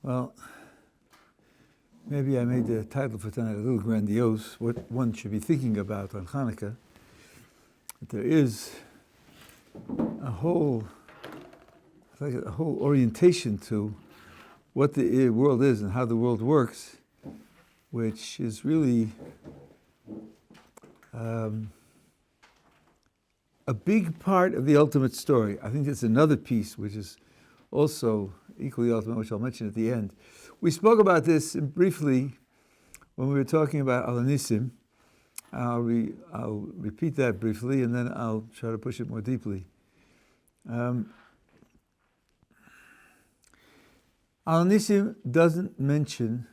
Well, maybe I made the title for tonight a little grandiose, what one should be thinking about on Hanukkah. But there is a whole orientation to what the world is and how the world works, which is really a big part of the ultimate story. I think there's another piece which is also equally ultimate, which I'll mention at the end. We spoke about this briefly when we were talking about Al-Nisim. I'll repeat that briefly, and then I'll try to push it more deeply. Al-Nisim doesn't mention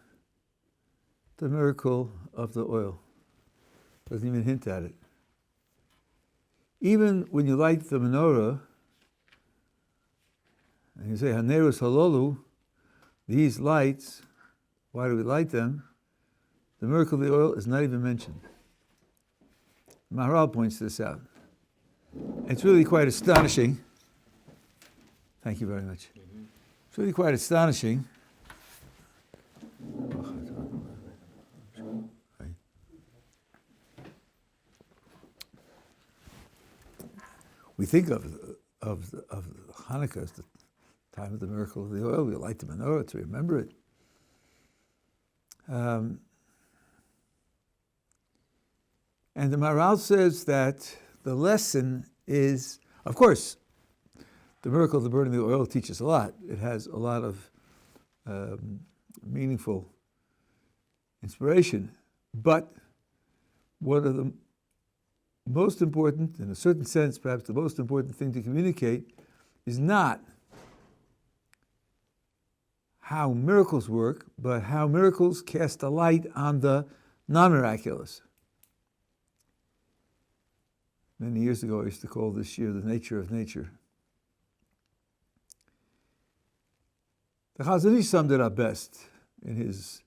the miracle of the oil. Doesn't even hint at it. Even when you light the menorah, and you say, Hanerus halolu, these lights, why do we light them? The miracle of the oil is not even mentioned. Maharal points this out. It's really quite astonishing. Thank you very much. It's really quite astonishing. We think of Hanukkah as the time of the miracle of the oil. We light the menorah to remember it. And the Maharal says that the lesson is, of course, the miracle of the burning of the oil teaches a lot. It has a lot of meaningful inspiration. But one of the most important, in a certain sense, perhaps the most important thing to communicate is not how miracles work, but how miracles cast a light on the non-miraculous. Many years ago, I used to call this year the nature of nature. The Chazon Ish summed it up best in his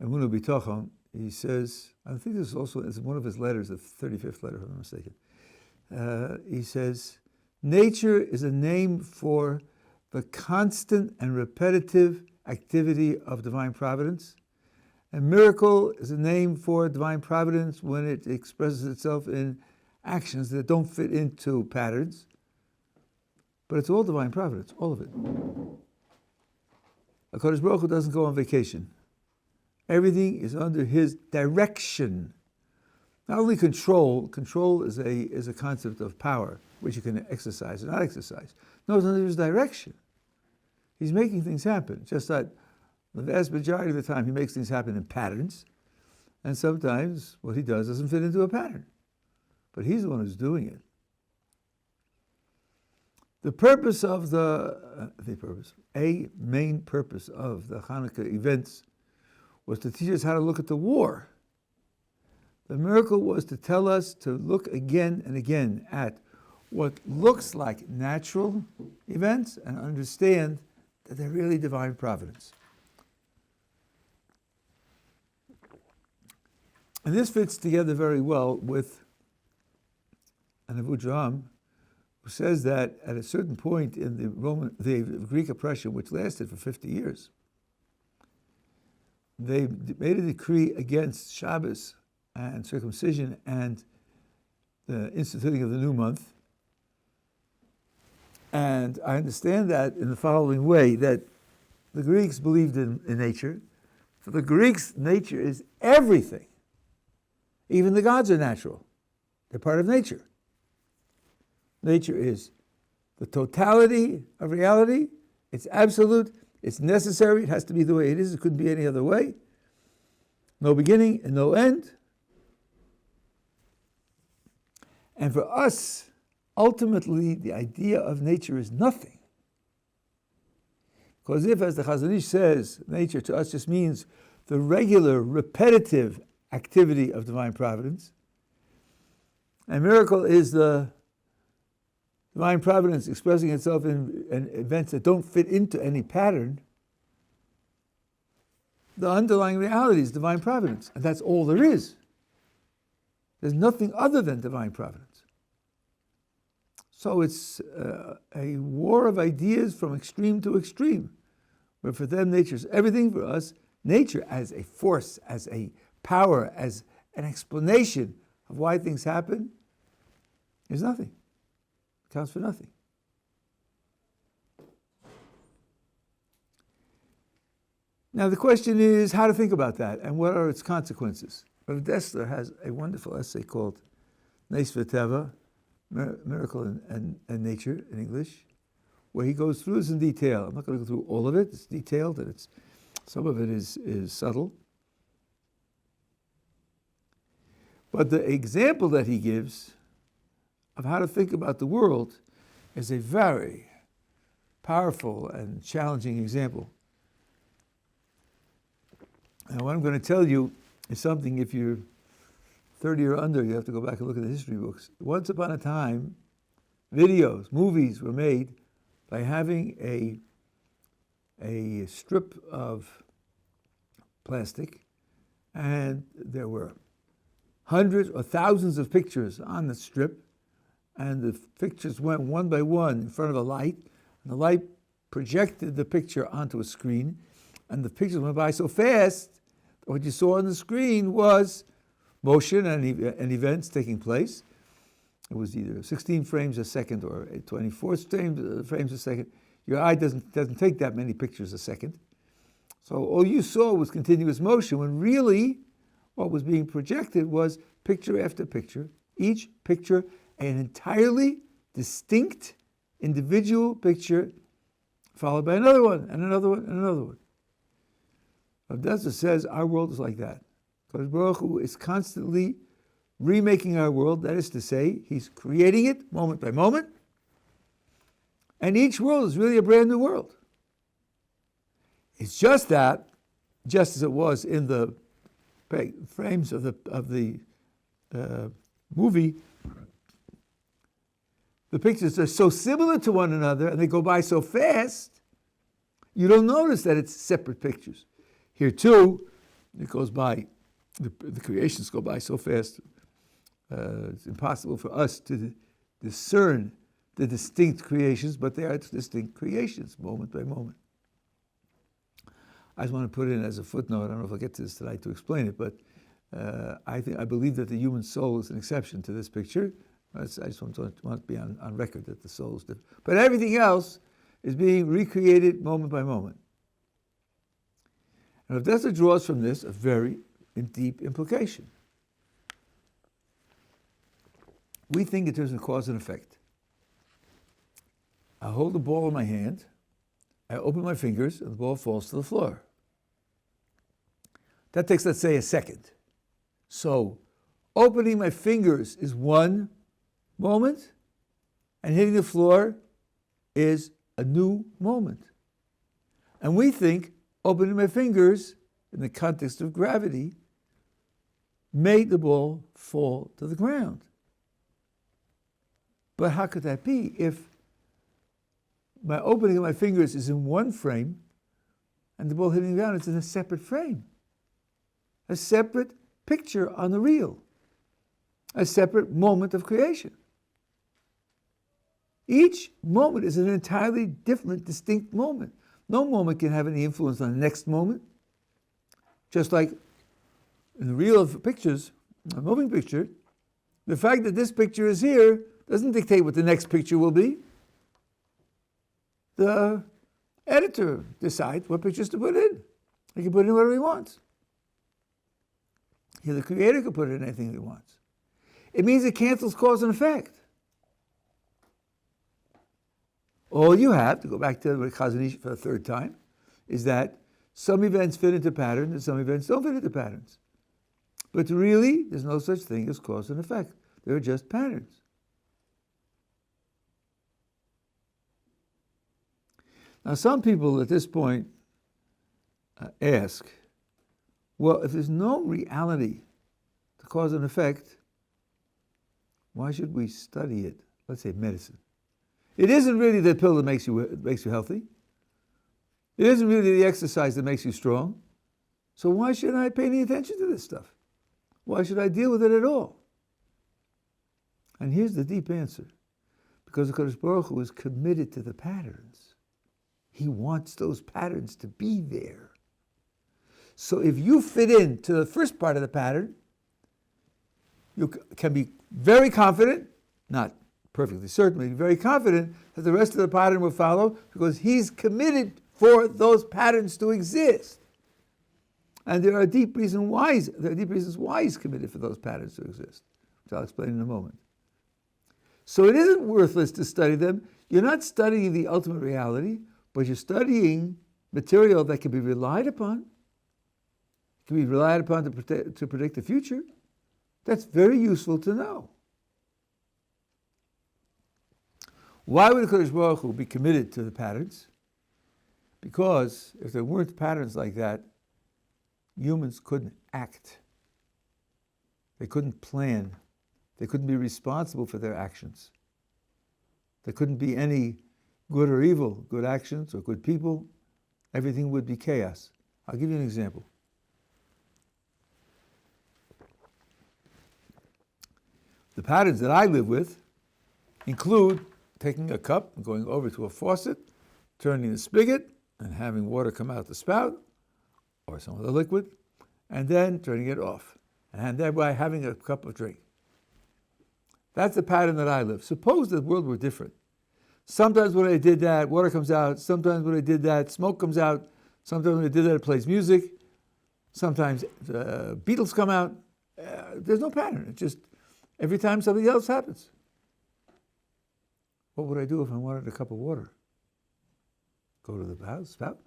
Emunah B'Tochon. He says, I think this is also is one of his letters, the 35th letter, if I'm not mistaken. He says, nature is a name for the constant and repetitive activity of divine providence. And miracle is a name for divine providence when it expresses itself in actions that don't fit into patterns. But it's all divine providence, all of it. HaKadosh Baruch Hu doesn't go on vacation. Everything is under his direction. Not only control is a concept of power, which you can exercise or not exercise. No, it's under his direction. He's making things happen. Just that the vast majority of the time he makes things happen in patterns, and sometimes what he does doesn't fit into a pattern. But he's the one who's doing it. The purpose of a main purpose of the Hanukkah events was to teach us how to look at the war. The miracle was to tell us to look again and again at what looks like natural events and understand that they're really divine providence. And this fits together very well with an Avudraham, who says that at a certain point in the Greek oppression, which lasted for 50 years, they made a decree against Shabbos and circumcision and the instituting of the new month. And I understand that in the following way, that the Greeks believed in nature. For the Greeks, nature is everything. Even the gods are natural. They're part of nature. Nature is the totality of reality. It's absolute. It's necessary. It has to be the way it is. It couldn't be any other way. No beginning and no end. And for us, ultimately, the idea of nature is nothing. Because if, as the Chazon Ish says, nature to us just means the regular, repetitive activity of divine providence, and miracle is the divine providence expressing itself in events that don't fit into any pattern, the underlying reality is divine providence. And that's all there is. There's nothing other than divine providence. So it's a war of ideas from extreme to extreme, But for them, nature is everything. For us, nature as a force, as a power, as an explanation of why things happen is nothing. It counts for nothing. Now the question is how to think about that and what are its consequences. Rabbi Dessler has a wonderful essay called Nes V'Teva, Miracle and Nature in English, where he goes through this in detail. I'm not going to go through all of it. It's detailed and some of it is subtle. But the example that he gives of how to think about the world is a very powerful and challenging example. And what I'm going to tell you is something, if you're 30 or under, you have to go back and look at the history books. Once upon a time, movies were made by having a strip of plastic, and there were hundreds or thousands of pictures on the strip, and the pictures went one by one in front of a light, and the light projected the picture onto a screen, and the pictures went by so fast that what you saw on the screen was motion and events taking place. It was either 16 frames a second or 24 frames a second. Your eye doesn't take that many pictures a second. So all you saw was continuous motion, when really what was being projected was picture after picture, each picture an entirely distinct individual picture, followed by another one, and another one, and another one. Rabbi says our world is like that. Kadosh Baruch Hu is constantly remaking our world, that is to say, he's creating it moment by moment, and each world is really a brand new world. It's just that, just as it was in the frames of the movie, the pictures are so similar to one another and they go by so fast, you don't notice that it's separate pictures. Here too, it goes by, the creations go by so fast, it's impossible for us to discern the distinct creations, but they are distinct creations, moment by moment. I just want to put in as a footnote, I don't know if I'll get to this tonight to explain it, but I believe that the human soul is an exception to this picture. I just want to be on record that the soul is different. But everything else is being recreated moment by moment. And if Dessler draws from this a very deep implication. We think in terms of cause and effect. I hold the ball in my hand, I open my fingers, and the ball falls to the floor. That takes, let's say, a second. So, opening my fingers is one moment, and hitting the floor is a new moment. And we think opening my fingers, in the context of gravity, made the ball fall to the ground. But how could that be if my opening of my fingers is in one frame and the ball hitting the ground is in a separate frame? A separate picture on the reel. A separate moment of creation. Each moment is an entirely different, distinct moment. No moment can have any influence on the next moment. Just like in the reel of pictures, a moving picture, the fact that this picture is here doesn't dictate what the next picture will be. The editor decides what pictures to put in. He can put in whatever he wants. Here, the creator can put in anything he wants. It means it cancels cause and effect. All you have, to go back to the Chazon Ish for the third time, is that some events fit into patterns and some events don't fit into patterns. But really, there's no such thing as cause and effect. They're just patterns. Now, some people at this point ask, well, if there's no reality to cause and effect, why should we study it? Let's say medicine. It isn't really the pill that makes you healthy. It isn't really the exercise that makes you strong. So why should I pay any attention to this stuff? Why should I deal with it at all? And here's the deep answer. Because the Kadosh Baruch Hu is committed to the patterns. He wants those patterns to be there. So if you fit into the first part of the pattern, you can be very confident, not perfectly certain, but very confident that the rest of the pattern will follow because he's committed for those patterns to exist. And there are deep reasons why he's committed for those patterns to exist, which I'll explain in a moment. So it isn't worthless to study them. You're not studying the ultimate reality, but you're studying material that can be relied upon. Can be relied upon to predict the future. That's very useful to know. Why would the Kodesh Baruch Hu be committed to the patterns? Because if there weren't patterns like that, humans couldn't act. They couldn't plan. They couldn't be responsible for their actions. There couldn't be any good or evil, good actions or good people. Everything would be chaos. I'll give you an example. The patterns that I live with include taking a cup and going over to a faucet, turning the spigot and having water come out the spout or some other liquid, and then turning it off, and thereby having a cup of drink. That's the pattern that I live. Suppose the world were different. Sometimes when I did that, water comes out. Sometimes when I did that, smoke comes out. Sometimes when I did that, it plays music. Sometimes Beatles come out. There's no pattern. It's just every time something else happens. What would I do if I wanted a cup of water? Go to the house, spout?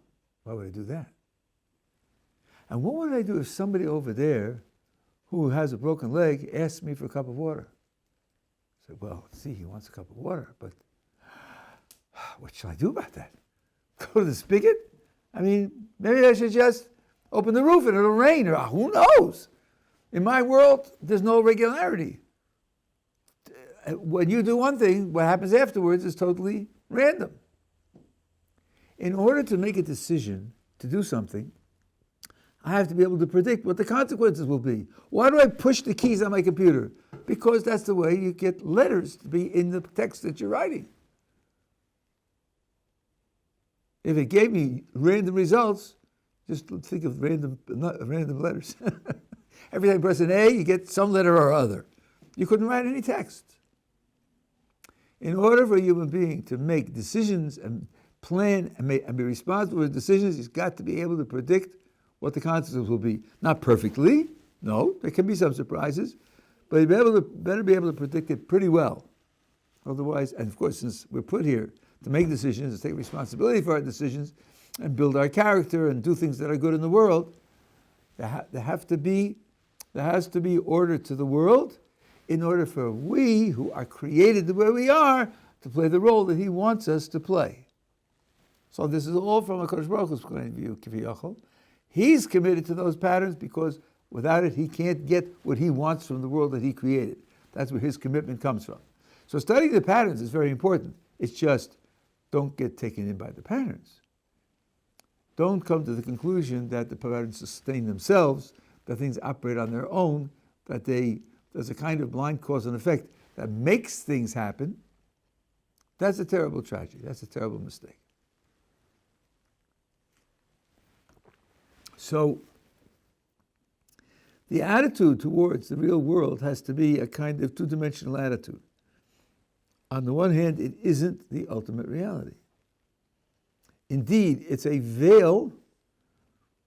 Why would I do that? And what would I do if somebody over there who has a broken leg asked me for a cup of water? I said, well, see, he wants a cup of water, but what shall I do about that? Go to the spigot? I mean, maybe I should just open the roof and it'll rain, or who knows? In my world, there's no regularity. When you do one thing, what happens afterwards is totally random. In order to make a decision to do something, I have to be able to predict what the consequences will be. Why do I push the keys on my computer? Because that's the way you get letters to be in the text that you're writing. If it gave me random results, just think of random letters. Every time you press an A, you get some letter or other. You couldn't write any text. In order for a human being to make decisions and plan and be responsible for decisions, he's got to be able to predict what the consequences will be. Not perfectly, no, there can be some surprises, but he'd better be able to predict it pretty well. Otherwise, and of course, since we're put here to make decisions, to take responsibility for our decisions, and build our character and do things that are good in the world, there has to be order to the world in order for we, who are created the way we are, to play the role that he wants us to play. So this is all from a Kodesh Baruch Hu's point of view, Kiviyachol. He's committed to those patterns because without it, he can't get what he wants from the world that he created. That's where his commitment comes from. So studying the patterns is very important. It's just, don't get taken in by the patterns. Don't come to the conclusion that the patterns sustain themselves, that things operate on their own, that there's a kind of blind cause and effect that makes things happen. That's a terrible tragedy. That's a terrible mistake. So the attitude towards the real world has to be a kind of two-dimensional attitude. On the one hand, it isn't the ultimate reality. Indeed, it's a veil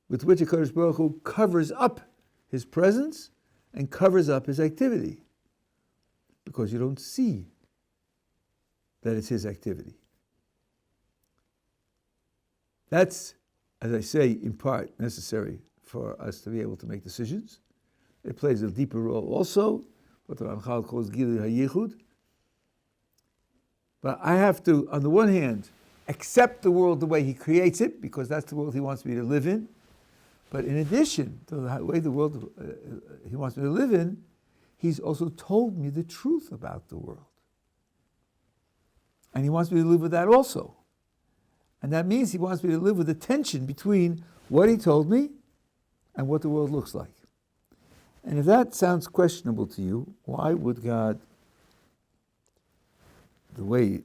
with which HaKadosh Baruch Hu covers up his presence and covers up his activity, because you don't see that it's his activity. That's, as I say, in part necessary for us to be able to make decisions. It plays a deeper role also, what the Ramchal calls Gilui HaYichud. But I have to, on the one hand, accept the world the way he creates it, because that's the world he wants me to live in. But in addition to the way the world he wants me to live in, he's also told me the truth about the world. And he wants me to live with that also. And that means he wants me to live with the tension between what he told me and what the world looks like. And if that sounds questionable to you, why would God, the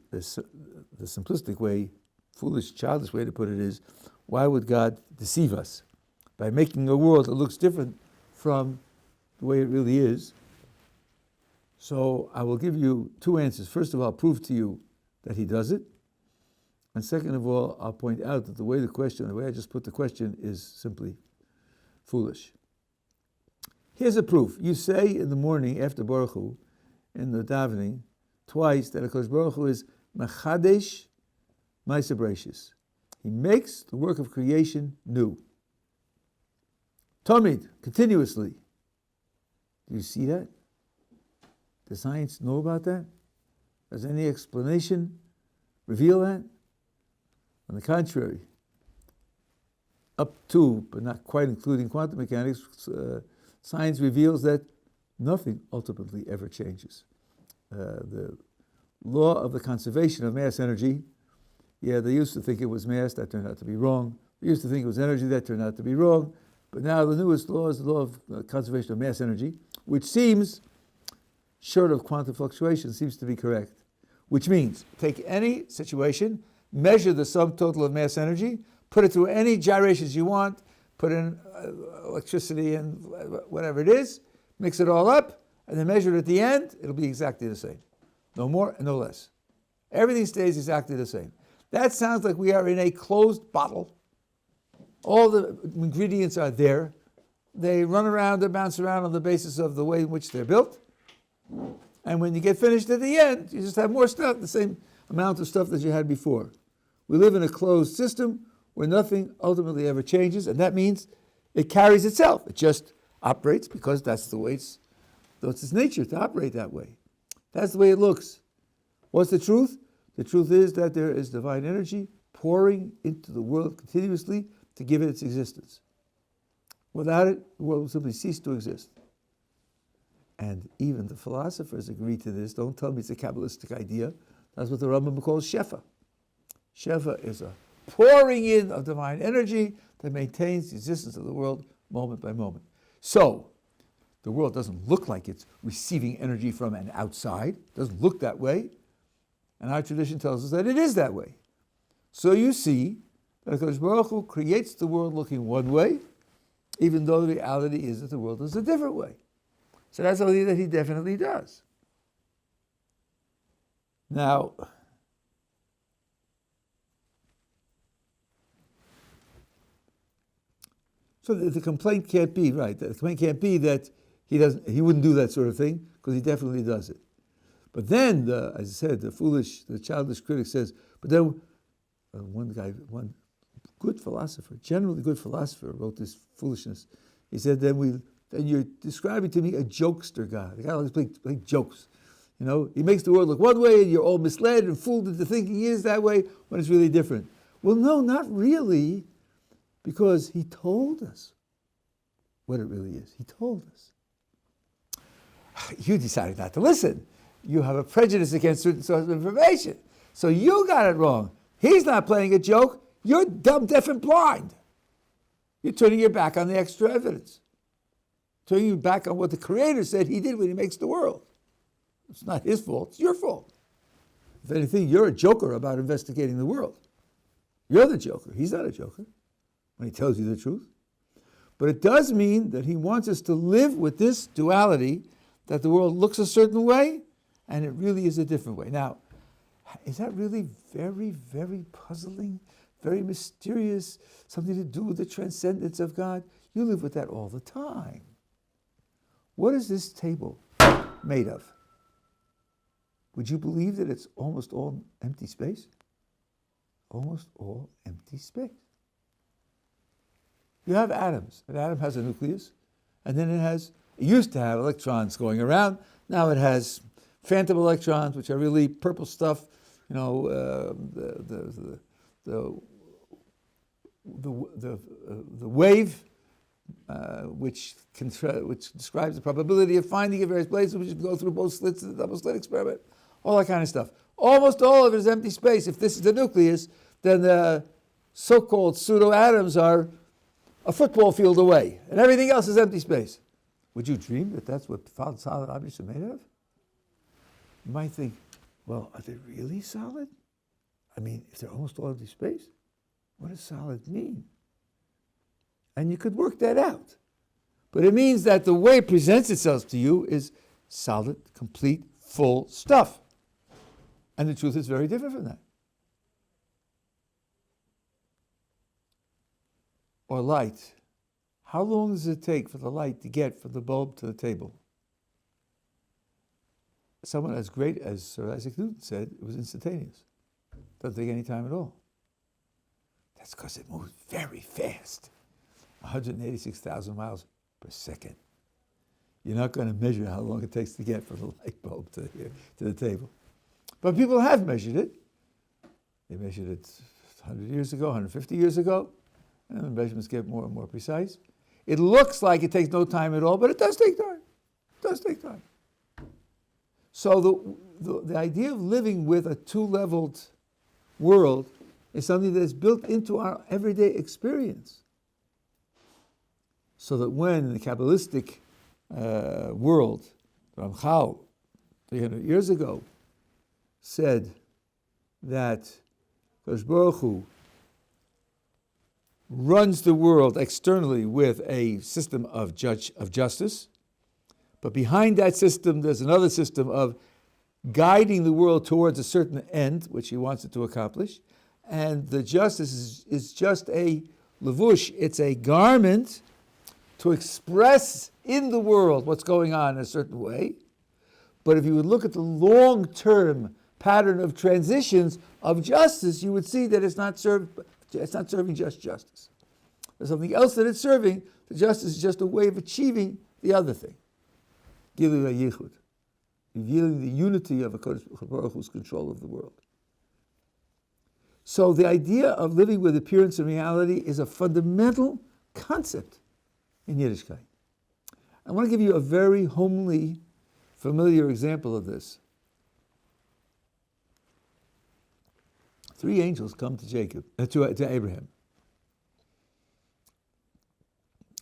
simplistic way foolish, childish way to put it is, why would God deceive us by making a world that looks different from the way it really is? So I will give you two answers. First of all, I'll prove to you that he does it. And second of all, I'll point out that the way I just put the question is simply foolish. Here's a proof. You say in the morning after Baruch Hu, in the davening, twice that HaKadosh Baruch Hu is Mechadesh Ma'aseh Bereishis. He makes the work of creation new. Tamid, continuously. Do you see that? Does science know about that? Does any explanation reveal that? On the contrary, up to, but not quite including quantum mechanics, science reveals that nothing ultimately ever changes. The law of the conservation of mass energy, they used to think it was mass, that turned out to be wrong. They used to think it was energy, that turned out to be wrong. But now the newest law is the law of conservation of mass energy, which seems, short of quantum fluctuation, seems to be correct. Which means, take any situation, measure the sum total of mass energy, put it through any gyrations you want, put in electricity and whatever it is, mix it all up, and then measure it at the end, it'll be exactly the same. No more and no less. Everything stays exactly the same. That sounds like we are in a closed bottle. All the ingredients are there. They run around and bounce around on the basis of the way in which they're built. And when you get finished at the end, you just have more stuff, the same amount of stuff that you had before. We live in a closed system where nothing ultimately ever changes, and that means it carries itself. It just operates because that's its nature to operate that way. That's the way it looks. What's the truth? The truth is that there is divine energy pouring into the world continuously to give it its existence. Without it, the world will simply cease to exist. And even the philosophers agree to this. Don't tell me it's a Kabbalistic idea. That's what the Rambam calls Shefa. Shefa is a pouring in of divine energy that maintains the existence of the world moment by moment. So, the world doesn't look like it's receiving energy from an outside. It doesn't look that way. And our tradition tells us that it is that way. So you see that HaKadosh Baruch Hu creates the world looking one way, even though the reality is that the world is a different way. So that's something that he definitely does. Now, so the complaint can't be, right, the complaint can't be that he wouldn't do that sort of thing, because he definitely does it. But then, as I said, the childish critic says, but then one good philosopher, generally good philosopher, wrote this foolishness. He said, then you're describing to me a jokester God. The guy likes to play jokes. You know, he makes the world look one way and you're all misled and fooled into thinking he is that way when it's really different. Well, no, not really, because he told us what it really is. He told us. You decided not to listen. You have a prejudice against certain sources of information. So you got it wrong. He's not playing a joke. You're dumb, deaf, and blind. You're turning your back on the extra evidence. Turning your back on what the Creator said he did when he makes the world. It's not his fault, it's your fault. If anything, you're a joker about investigating the world. You're the joker. He's not a joker when he tells you the truth. But it does mean that he wants us to live with this duality, that the world looks a certain way, and it really is a different way. Now, is that really very, very puzzling, very mysterious, something to do with the transcendence of God? You live with that all the time. What is this table made of? Would you believe that it's almost all empty space? Almost all empty space. You have atoms. An atom has a nucleus, and then it used to have electrons going around. Now it has phantom electrons, which are really purple stuff. You know, the wave, which describes the probability of finding at various places, which go through both slits of the double slit experiment, all that kind of stuff. Almost all of it is empty space. If this is the nucleus, then the so-called pseudo-atoms are a football field away, and everything else is empty space. Would you dream that that's what solid objects are made of? You might think, well, are they really solid? I mean, if they're almost all empty space, what does solid mean? And you could work that out. But it means that the way it presents itself to you is solid, complete, full stuff. And the truth is very different from that. Or light. How long does it take for the light to get from the bulb to the table? Someone as great as Sir Isaac Newton said, it was instantaneous. Doesn't take any time at all. That's because it moves very fast. 186,000 miles per second. You're not going to measure how long it takes to get from the light bulb to the table. But people have measured it. They measured it 100 years ago, 150 years ago, and the measurements get more and more precise. It looks like it takes no time at all, but it does take time. It does take time. So the idea of living with a two-leveled world is something that is built into our everyday experience. So that when in the Kabbalistic world, Ramchal, 300 years ago, said that Kadosh Baruch Hu runs the world externally with a system of justice, but behind that system there's another system of guiding the world towards a certain end, which he wants it to accomplish, and the justice is just a levush, it's a garment to express in the world what's going on in a certain way. But if you would look at the long-term pattern of transitions of justice, you would see that it's not serving just justice. There's something else that it's serving. The justice is just a way of achieving the other thing. Gilui HaYichud, revealing the unity of HaKadosh Baruch Hu's control of the world. So the idea of living with appearance and reality is a fundamental concept in Yiddishkeit. I want to give you a very homely, familiar example of this. 3 angels come to Abraham.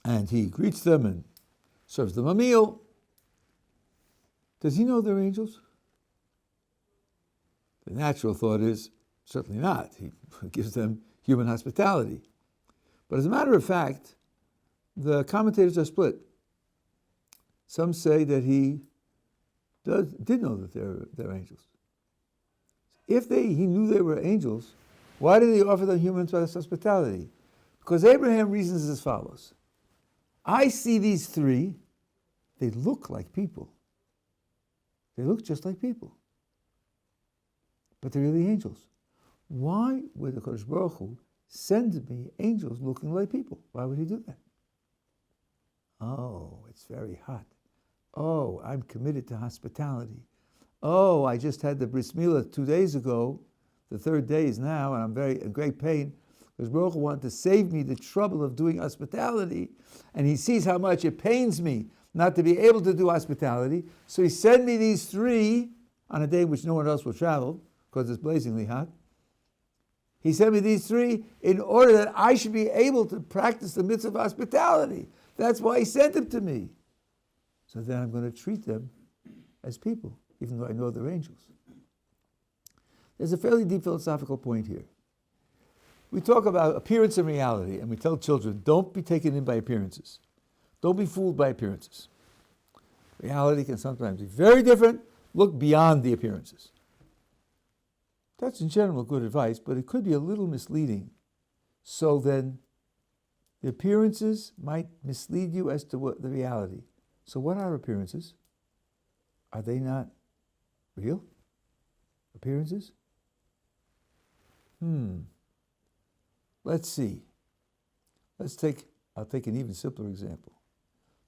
And he greets them and serves them a meal. Does he know they're angels? The natural thought is, certainly not. He gives them human hospitality. But as a matter of fact, the commentators are split. Some say that he did know that they're angels. If he knew they were angels, why did he offer them human hospitality? Because Abraham reasons as follows. I see these 3, they look like people. They look just like people. But they're really angels. Why would the Kodesh Baruch Hu send me angels looking like people? Why would he do that? Oh, it's very hot. Oh, I'm committed to hospitality. Oh, I just had the bris milah 2 days ago. The 3rd day is now, and I'm in great pain. Because Baruch Hu wanted to save me the trouble of doing hospitality, and he sees how much it pains me not to be able to do hospitality. So he sent me these 3 on a day which no one else will travel, because it's blazingly hot. He sent me these 3 in order that I should be able to practice the mitzvah of hospitality. That's why he sent them to me. So then I'm going to treat them as people, even though I know they're angels. There's a fairly deep philosophical point here. We talk about appearance and reality, and we tell children, don't be taken in by appearances. Don't be fooled by appearances. Reality can sometimes be very different. Look beyond the appearances. That's in general good advice, but it could be a little misleading. So then the appearances might mislead you as to what the reality. So what are appearances? Are they not real? Appearances? Let's see. I'll take an even simpler example.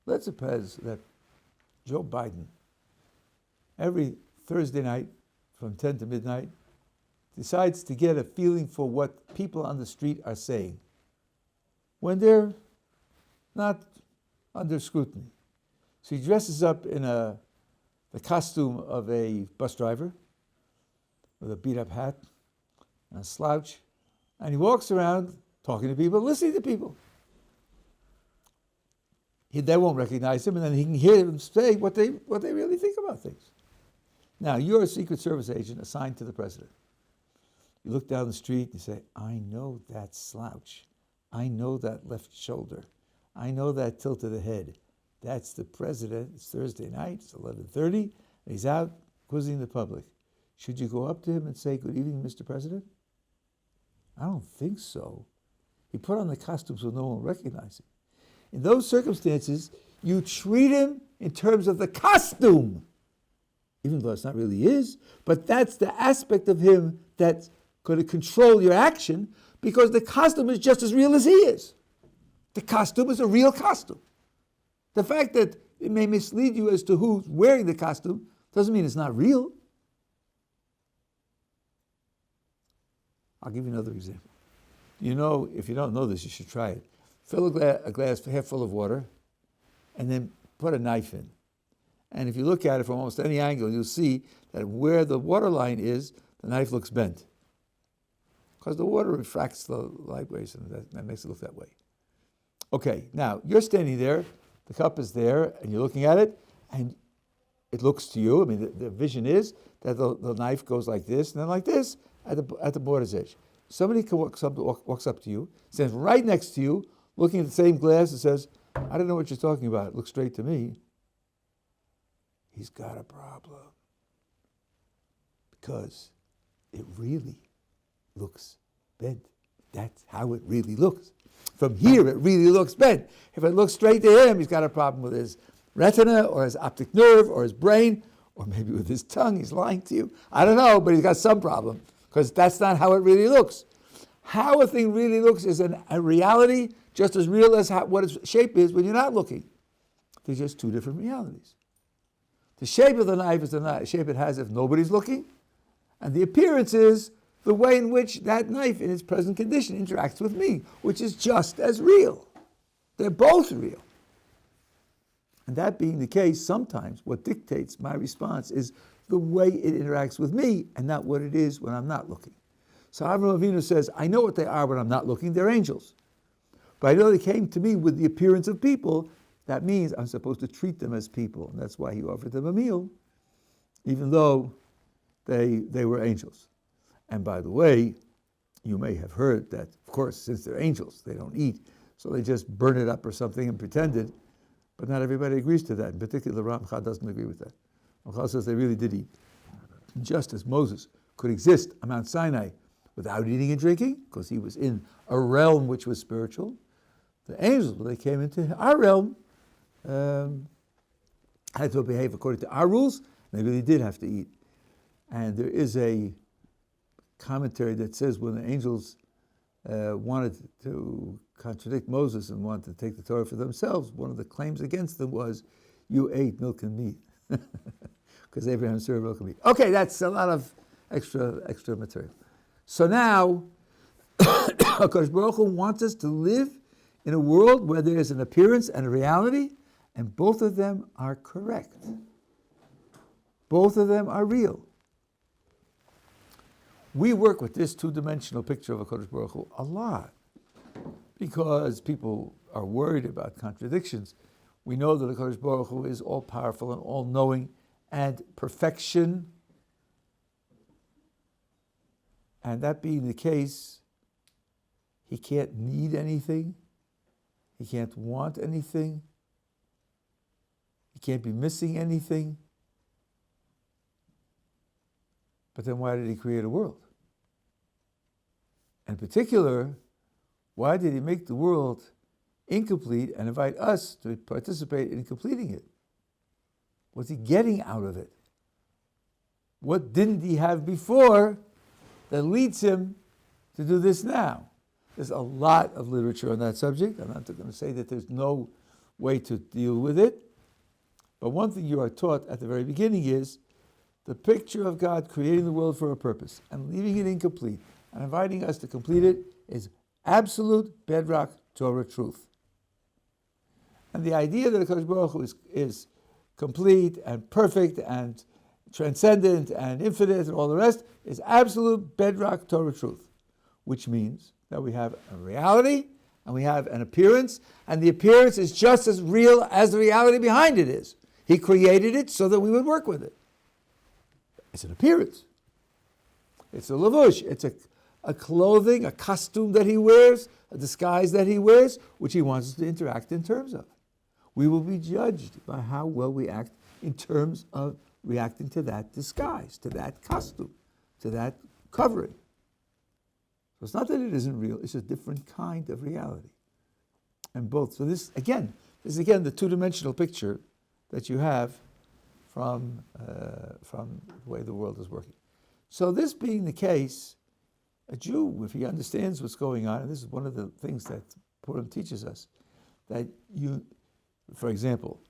Let's suppose that Joe Biden, every Thursday night from 10 to midnight, decides to get a feeling for what people on the street are saying when they're not under scrutiny. So he dresses up in the costume of a bus driver with a beat-up hat and a slouch, and he walks around talking to people, listening to people. They won't recognize him, and then he can hear them say what they really think about things. Now, you're a Secret Service agent assigned to the president. You look down the street and you say, I know that slouch. I know that left shoulder. I know that tilt of the head. That's the president. It's Thursday night. It's 11:30. And he's out quizzing the public. Should you go up to him and say, good evening, Mr. President? I don't think so. He put on the costume so no one will recognize him. In those circumstances, you treat him in terms of the costume, even though it's not really his, but that's the aspect of him that's going to control your action, because the costume is just as real as he is. The costume is a real costume. The fact that it may mislead you as to who's wearing the costume doesn't mean it's not real. I'll give you another example. You know, if you don't know this, you should try it. Fill a glass half full of water, and then put a knife in. And if you look at it from almost any angle, you'll see that where the water line is, the knife looks bent. Because the water refracts the light waves, and that makes it look that way. Okay, now, you're standing there, the cup is there, and you're looking at it, and it looks to you, I mean, the vision is that the knife goes like this, and then like this, at the border's edge. Somebody walks up to you, stands right next to you, looking at the same glass, and says, I don't know what you're talking about. It looks straight to me. He's got a problem. Because it really looks bent. That's how it really looks. From here, it really looks bent. If it looks straight to him, he's got a problem with his retina, or his optic nerve, or his brain, or maybe with his tongue. He's lying to you. I don't know, but he's got some problem, because that's not how it really looks. How a thing really looks is a reality just as real as what its shape is when you're not looking. They're just two different realities. The shape of the knife is the shape it has if nobody's looking, and the appearance is the way in which that knife in its present condition interacts with me, which is just as real. They're both real. And that being the case, sometimes what dictates my response is the way it interacts with me and not what it is when I'm not looking. So Avraham Avinu says, I know what they are when I'm not looking, they're angels. But I know they came to me with the appearance of people. That means I'm supposed to treat them as people. And that's why he offered them a meal, even though they were angels. And by the way, you may have heard that, of course, since they're angels, they don't eat. So they just burn it up or something and pretended. But not everybody agrees to that. In particular, Ramchal doesn't agree with that. Ramchal says they really did eat. Just as Moses could exist on Mount Sinai without eating and drinking, because he was in a realm which was spiritual, the angels, when they came into our realm, had to behave according to our rules. They really did have to eat. And there is a commentary that says when the angels wanted to contradict Moses and wanted to take the Torah for themselves, one of the claims against them was, you ate milk and meat. Because Abraham served milk and meat. Okay, that's a lot of extra material. So now, HaKadosh Baruch Hu wants us to live in a world where there is an appearance and a reality, and both of them are correct. Both of them are real. We work with this two-dimensional picture of HaKadosh Baruch Hu a lot because people are worried about contradictions. We know that HaKadosh Baruch Hu is all-powerful and all-knowing and perfection. And that being the case, he can't need anything. He can't want anything. He can't be missing anything. But then why did he create a world? In particular, why did he make the world incomplete and invite us to participate in completing it? What's he getting out of it? What didn't he have before that leads him to do this now? There's a lot of literature on that subject. I'm not going to say that there's no way to deal with it. But one thing you are taught at the very beginning is the picture of God creating the world for a purpose and leaving it incomplete and inviting us to complete it is absolute bedrock Torah truth. And the idea that HaKadosh Baruch Hu is complete and perfect and transcendent and infinite and all the rest is absolute bedrock Torah truth, which means that we have a reality and we have an appearance, and the appearance is just as real as the reality behind it is. He created it so that we would work with it. It's an appearance. It's a lavush. It's a clothing, a costume that he wears, a disguise that he wears, which he wants us to interact in terms of. We will be judged by how well we act in terms of reacting to that disguise, to that costume, to that covering. So it's not that it isn't real, it's a different kind of reality. And both, so this is the two-dimensional picture that you have from the way the world is working. So this being the case, a Jew, if he understands what's going on, and this is one of the things that Purim teaches us, that for example,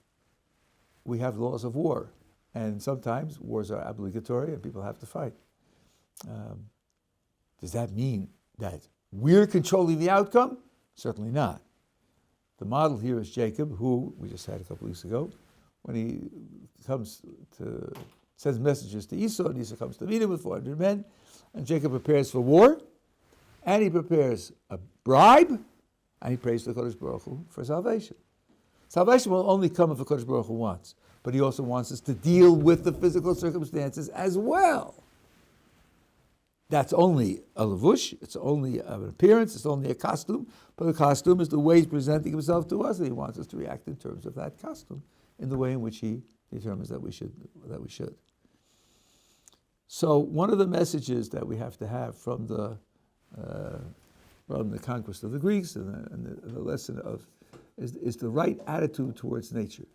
we have laws of war, and sometimes wars are obligatory and people have to fight. Does that mean that we're controlling the outcome? Certainly not. The model here is Jacob, who we just had a couple weeks ago, when he sends messages to Esau, and Esau comes to meet him with 400 men, and Jacob prepares for war, and he prepares a bribe, and he prays to the Kodesh Baruch Hu for salvation. Salvation will only come if the Kodesh Baruch Hu wants, but he also wants us to deal with the physical circumstances as well. That's only a levush, it's only an appearance, it's only a costume, but the costume is the way he's presenting himself to us, and he wants us to react in terms of that costume, in the way in which he determines that we should. So one of the messages that we have to have from the conquest of the Greeks and the lesson of is the right attitude towards nature.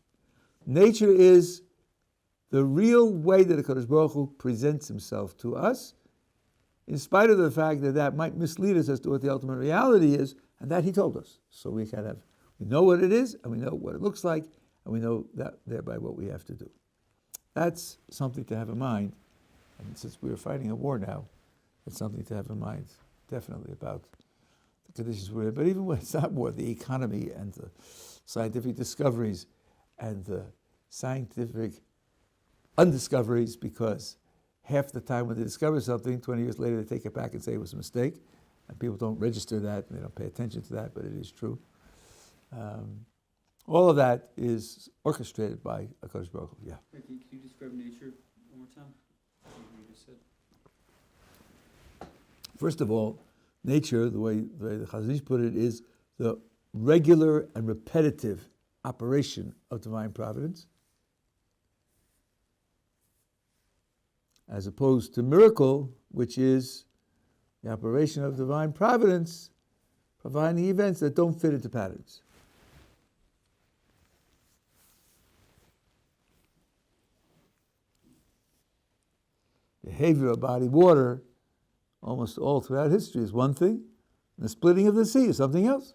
Nature is the real way that the Kodesh Baruch Hu presents himself to us, in spite of the fact that that might mislead us as to what the ultimate reality is, and that he told us. So we know what it is, and we know what it looks like, and we know that thereby what we have to do. That's something to have in mind. And since we are fighting a war now, it's something to have in mind, definitely, about the conditions we're in. But even when it's not war, the economy and the scientific discoveries and the scientific undiscoveries, because half the time when they discover something, 20 years later they take it back and say it was a mistake, and people don't register that, and they don't pay attention to that, but it is true. All of that is orchestrated by HaKadosh Baruch Hu. Yeah. Can you describe nature one more time? What you just said. First of all, nature, the way the Chazon Ish put it, is the regular and repetitive operation of divine providence, as opposed to miracle, which is the operation of divine providence, providing events that don't fit into patterns. Behavior of body water, almost all throughout history, is one thing, and the splitting of the sea is something else.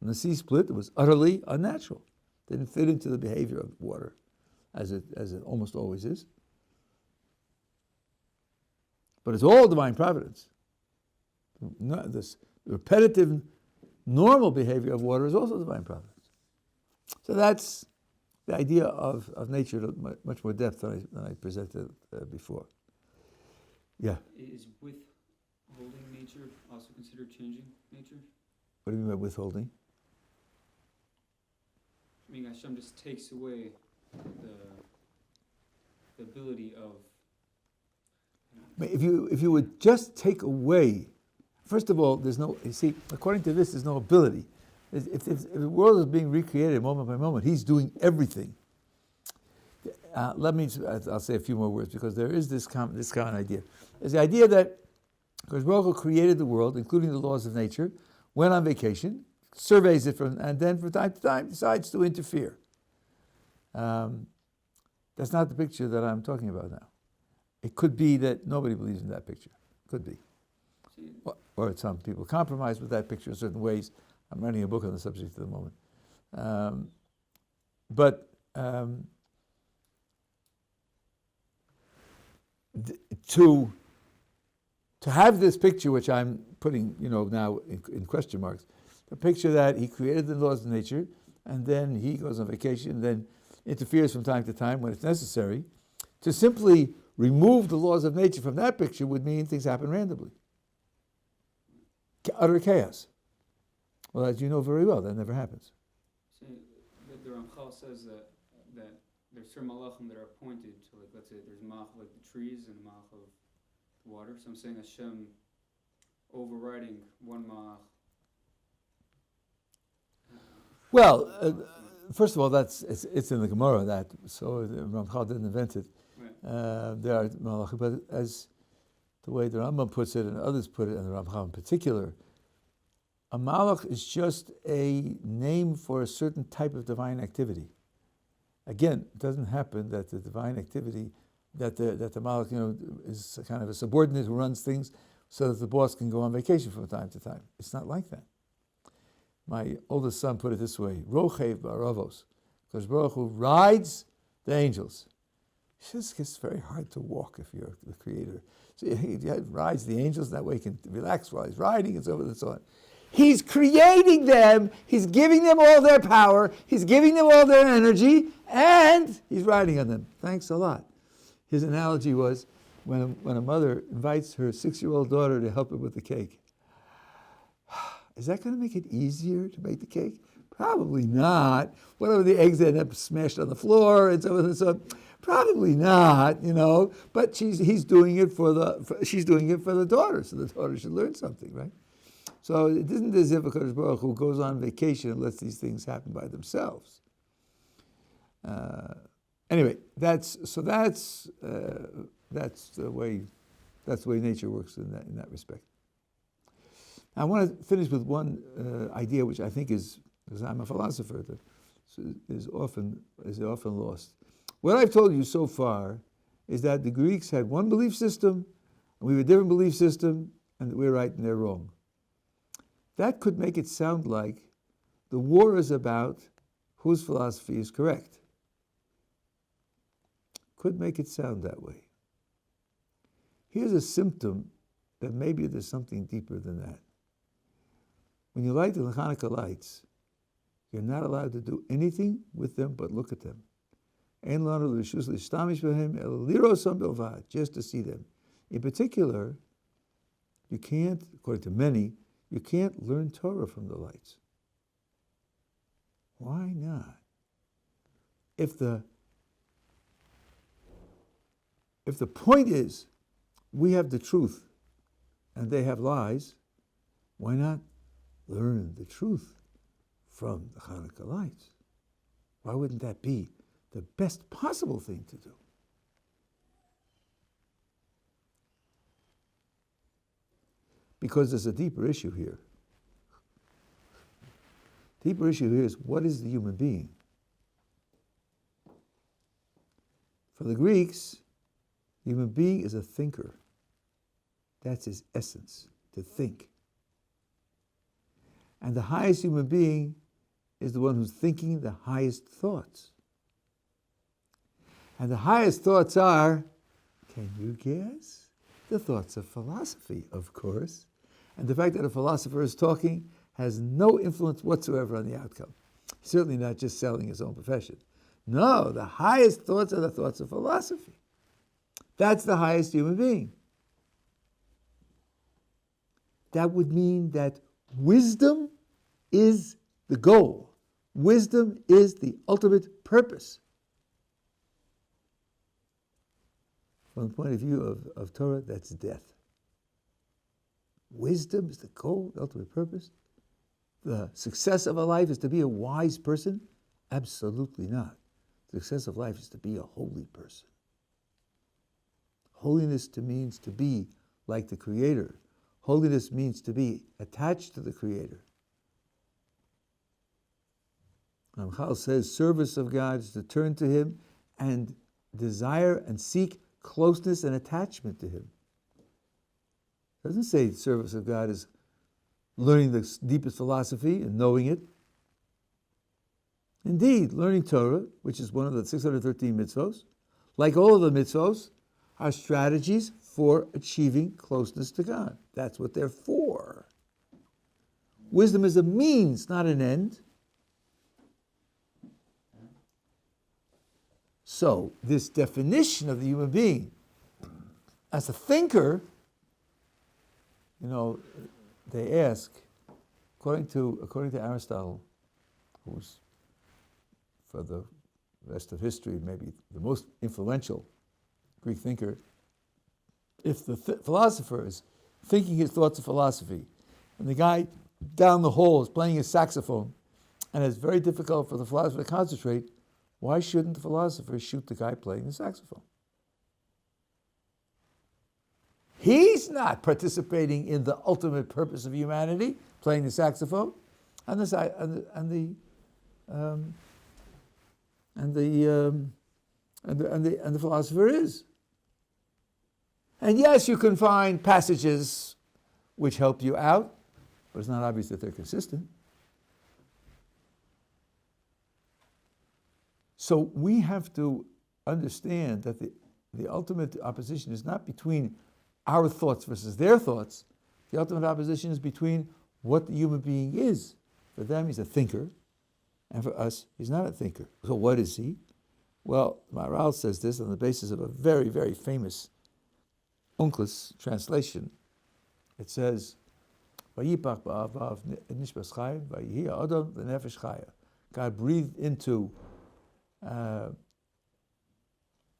When the sea split, it was utterly unnatural. It didn't fit into the behavior of water, as it almost always is. But it's all divine providence. This repetitive, normal behavior of water is also divine providence. So that's the idea of nature in much more depth than I presented before. Yeah. Is withholding nature also considered changing nature? What do you mean by withholding? I mean, Hashem just takes away the ability of. If you would just take away, first of all, there's no. You see, according to this, there's no ability. If the world is being recreated moment by moment, he's doing everything. I'll say a few more words, because there is this common idea. There's the idea that Kodesh Baruch Hu created the world, including the laws of nature, went on vacation, surveys it and then from time to time decides to interfere. That's not the picture that I'm talking about now. It could be that nobody believes in that picture. Could be. Or some people compromise with that picture in certain ways. I'm writing a book on the subject at the moment. To have this picture, which I'm putting, now in question marks, the picture that he created the laws of nature, and then he goes on vacation, and then interferes from time to time when it's necessary, to simply remove the laws of nature from that picture would mean things happen randomly. Utter chaos. Well, as you know very well, that never happens. So the Ramchal says that there's certain malachim that are appointed to, let's say there's malach like the trees and malach of water. So I'm saying Hashem overriding one malach. Well, first of all, it's in the Gemara that, so the Ramchal didn't invent it. Right. There are malachim, but as the way the Rambam puts it and others put it, and the Ramchal in particular, a malach is just a name for a certain type of divine activity. Again, it doesn't happen that the divine activity, that the malach, is kind of a subordinate who runs things so that the boss can go on vacation from time to time. It's not like that. My oldest son put it this way: Rochev ba'aravos, because Baruch Hu rides the angels. It just gets very hard to walk if you're the creator. So he rides the angels, that way he can relax while he's riding and so forth and so on. He's creating them, he's giving them all their power, he's giving them all their energy, and he's riding on them. Thanks a lot. His analogy was when a mother invites her 6-year-old daughter to help her with the cake. Is that going to make it easier to make the cake? Probably not. What if the eggs end up smashed on the floor and so on and so on? Probably not, But she's doing it she's doing it for the daughter, so the daughter should learn something, right? So it isn't as if a Kadosh Baruch Hu goes on vacation and lets these things happen by themselves. Anyway, that's the way nature works in that respect. I want to finish with one idea which I think is, because I'm a philosopher, that is often lost. What I've told you so far is that the Greeks had one belief system, and we have a different belief system, and that we're right and they're wrong. That could make it sound like the war is about whose philosophy is correct. Could make it sound that way. Here's a symptom that maybe there's something deeper than that. When you light the Hanukkah lights, you're not allowed to do anything with them but look at them. Just to see them. In particular, you can't, according to many, you can't learn Torah from the lights. Why not? If the point is we have the truth and they have lies, why not learn the truth from the Hanukkah lights? Why wouldn't that be the best possible thing to do? Because there's a deeper issue here. Deeper issue here is, what is the human being? For the Greeks, the human being is a thinker. That's his essence, to think. And the highest human being is the one who's thinking the highest thoughts. And the highest thoughts are, can you guess? The thoughts of philosophy, of course. And the fact that a philosopher is talking has no influence whatsoever on the outcome. Certainly not just selling his own profession. No, the highest thoughts are the thoughts of philosophy. That's the highest human being. That would mean that wisdom is the goal. Wisdom is the ultimate purpose. From the point of view of Torah, that's death. Wisdom is the goal, the ultimate purpose. The success of a life is to be a wise person? Absolutely not. The success of life is to be a holy person. Holiness means to be like the Creator. Holiness means to be attached to the Creator. Ramchal says service of God is to turn to Him and desire and seek closeness and attachment to Him. It doesn't say service of God is learning the deepest philosophy and knowing it. Indeed, learning Torah, which is one of the 613 mitzvos, like all of the mitzvos, are strategies for achieving closeness to God. That's what they're for. Wisdom is a means, not an end. So, this definition of the human being as a thinker, they ask, according to Aristotle, who's for the rest of history maybe the most influential Greek thinker, if the philosopher is thinking his thoughts of philosophy, and the guy down the hall is playing his saxophone, and it's very difficult for the philosopher to concentrate, why shouldn't the philosopher shoot the guy playing the saxophone? He's not participating in the ultimate purpose of humanity, playing the saxophone, and the philosopher is. And yes, you can find passages which help you out, but it's not obvious that they're consistent. So we have to understand that the ultimate opposition is not between our thoughts versus their thoughts. The ultimate opposition is between what the human being is. For them, he's a thinker, and for us, he's not a thinker. So what is he? Well, Maharal says this on the basis of a very, very famous Unclus translation. It says, God breathed into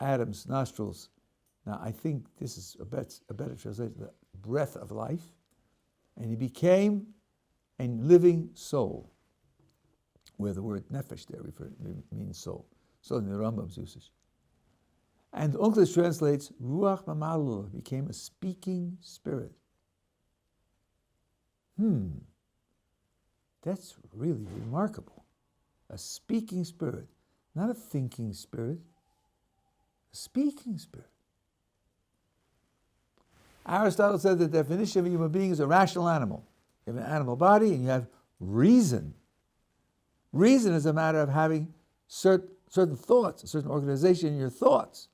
Adam's nostrils. Now, I think this is a better translation, the breath of life. And he became a living soul, where the word nefesh there means soul. So in the Rambam's usage. And the Unclus translates, Ruach Mamalul became a speaking spirit. That's really remarkable. A speaking spirit, not a thinking spirit, a speaking spirit. Aristotle said the definition of a human being is a rational animal. You have an animal body and you have reason. Reason is a matter of having certain thoughts, a certain organization in your thoughts.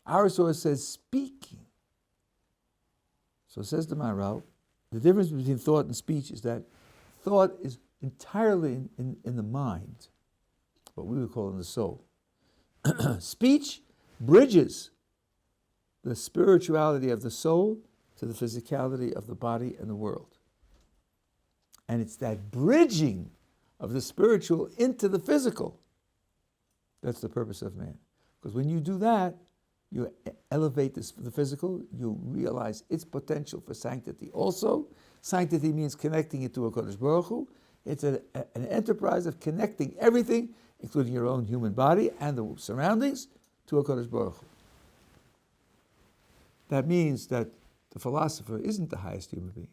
Our source says speaking. So it says to Maharal, the difference between thought and speech is that thought is entirely in the mind, what we would call in the soul. Speech bridges the spirituality of the soul to the physicality of the body and the world. And it's that bridging of the spiritual into the physical that's the purpose of man. Because when you do that, you elevate the physical, you realize its potential for sanctity. Also, sanctity means connecting it to a Kodesh Baruch Hu. It's an enterprise of connecting everything, including your own human body and the surroundings, to a Kodesh Baruch Hu. That means that the philosopher isn't the highest human being.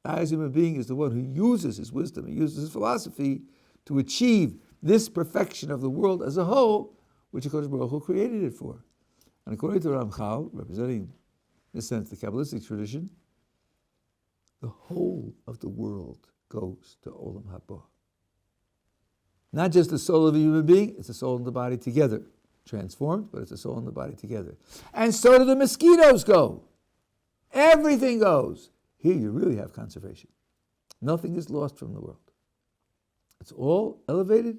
The highest human being is the one who uses his wisdom, he uses his philosophy to achieve this perfection of the world as a whole, which HaKadosh Baruch Hu created it for. And according to Ramchal, representing, in a sense, the Kabbalistic tradition, the whole of the world goes to Olam Haba. Not just the soul of a human being, it's the soul and the body together. Transformed, but it's the soul and the body together. And so do the mosquitoes go. Everything goes. Here you really have conservation. Nothing is lost from the world. It's all elevated,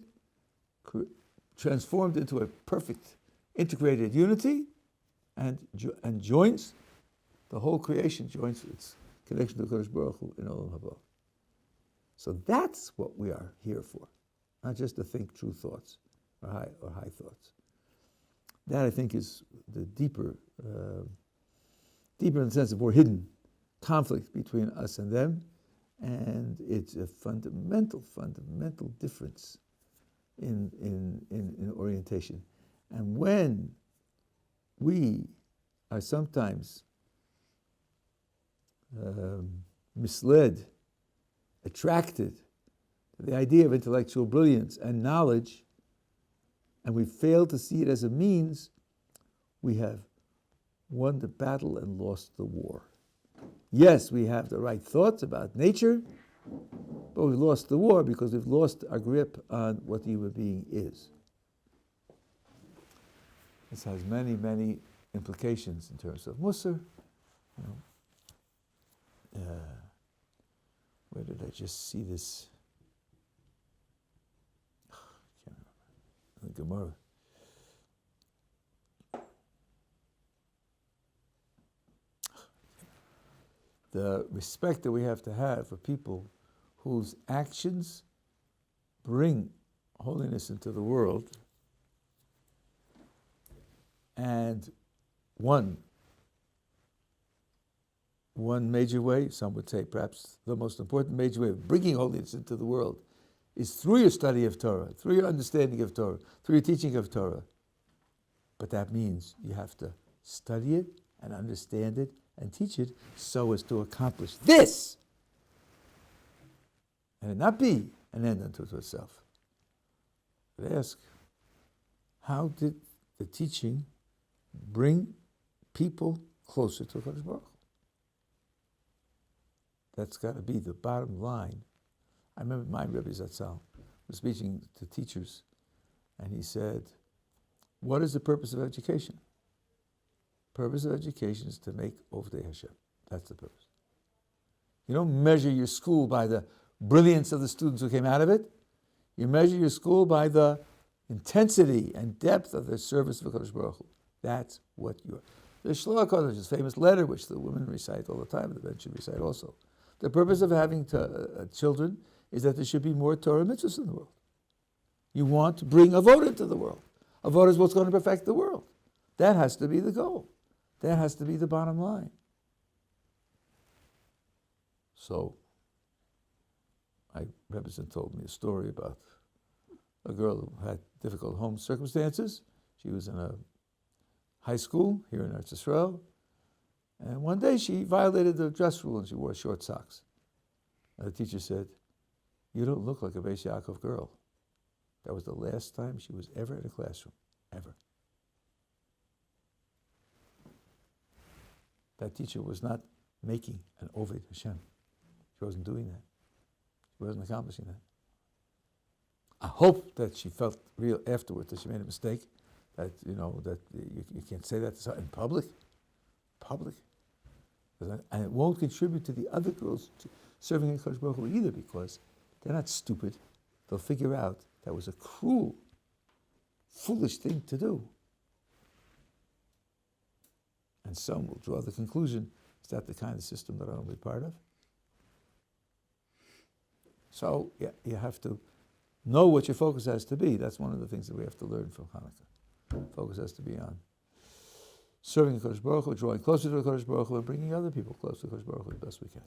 transformed into a perfect integrated unity, and joins, the whole creation joins its connection to Kodesh Baruch Hu in Olam Haba. So that's what we are here for, not just to think true thoughts or high thoughts. That, I think, is the deeper in the sense of more hidden conflict between us and them, and it's a fundamental difference in orientation. And when we are sometimes misled, attracted to the idea of intellectual brilliance and knowledge, and we fail to see it as a means, we have won the battle and lost the war. Yes, we have the right thoughts about nature, but we've lost the war because we've lost our grip on what the human being is. This has many implications in terms of Musar. Where did I just see this? I can't remember. The Gemara. The respect that we have to have for people whose actions bring holiness into the world, and one one major way, some would say perhaps the most important major way of bringing holiness into the world is through your study of Torah, through your understanding of Torah, through your teaching of Torah. But that means you have to study it and understand it and teach it so as to accomplish this. And it not be an end unto itself. But ask, how did the teaching bring people closer to HaKadosh Baruch Hu? That's got to be the bottom line. I remember my Rabbi Zatzal was speaking to teachers, and he said, what is the purpose of education? Purpose of education is to make Ovdei Hashem. That's the purpose. You don't measure your school by the brilliance of the students who came out of it. You measure your school by the intensity and depth of their service of HaKadosh Baruch Hu. That's what you are. The Shloach HaKodesh, his famous letter, which the women recite all the time, the men should recite also. The purpose of having children is that there should be more Torah mitzvahs in the world. You want to bring avodah into the world. Avodah is what's going to perfect the world. That has to be the goal. That has to be the bottom line. So, my Rebbe told me a story about a girl who had difficult home circumstances. She was in a high school here in Eretz Yisrael, and one day she violated the dress rule and she wore short socks. And the teacher said, "You don't look like a Beis Yaakov girl." That was the last time she was ever in a classroom, ever. That teacher was not making an Oved Hashem. She wasn't doing that. She wasn't accomplishing that. I hope that she felt real afterwards that she made a mistake, that that you can't say that in public, and it won't contribute to the other girls serving in HaKadosh Baruch Hu either, because they're not stupid. They'll figure out that was a cruel, foolish thing to do. And some will draw the conclusion, is that the kind of system that I want to be part of? So you have to know what your focus has to be. That's one of the things that we have to learn from Hanukkah. Focus has to be on serving the HaKadosh Baruch Hu, drawing closer to the HaKadosh Baruch Hu, and bringing other people closer to the HaKadosh Baruch Hu the best we can.